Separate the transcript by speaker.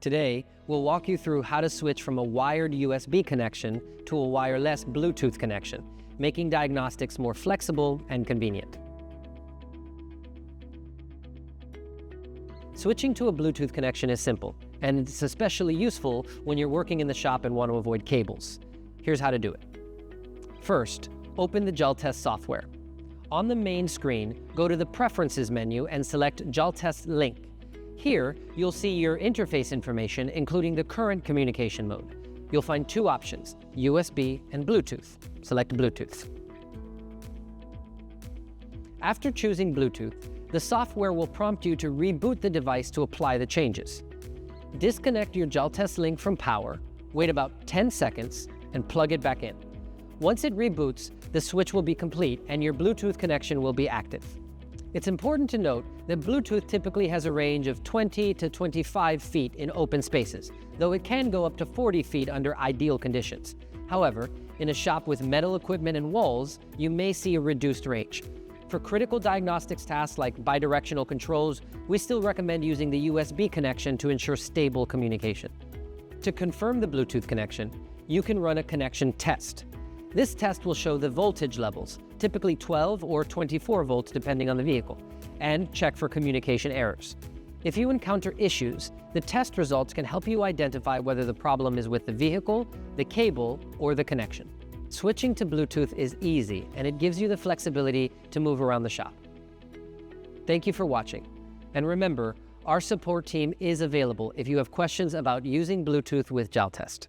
Speaker 1: Today, we'll walk you through how to switch from a wired USB connection to a wireless Bluetooth connection, making diagnostics more flexible and convenient. Switching to a Bluetooth connection is simple, and it's especially useful when you're working in the shop and want to avoid cables. Here's how to do it. First, open the Jaltest software. On the main screen, go to the Preferences menu and select Jaltest Link. Here, you'll see your interface information, including the current communication mode. You'll find two options, USB and Bluetooth. Select Bluetooth. After choosing Bluetooth, the software will prompt you to reboot the device to apply the changes. Disconnect your Jaltest Link from power, wait about 10 seconds, and plug it back in. Once it reboots, the switch will be complete and your Bluetooth connection will be active. It's important to note that Bluetooth typically has a range of 20 to 25 feet in open spaces, though it can go up to 40 feet under ideal conditions. However, in a shop with metal equipment and walls, you may see a reduced range. For critical diagnostics tasks like bidirectional controls, we still recommend using the USB connection to ensure stable communication. To confirm the Bluetooth connection, you can run a connection test. This test will show the voltage levels, typically 12 or 24 volts depending on the vehicle, and check for communication errors. If you encounter issues, the test results can help you identify whether the problem is with the vehicle, the cable, or the connection. Switching to Bluetooth is easy, and it gives you the flexibility to move around the shop. Thank you for watching, and remember, our support team is available if you have questions about using Bluetooth with Jaltest.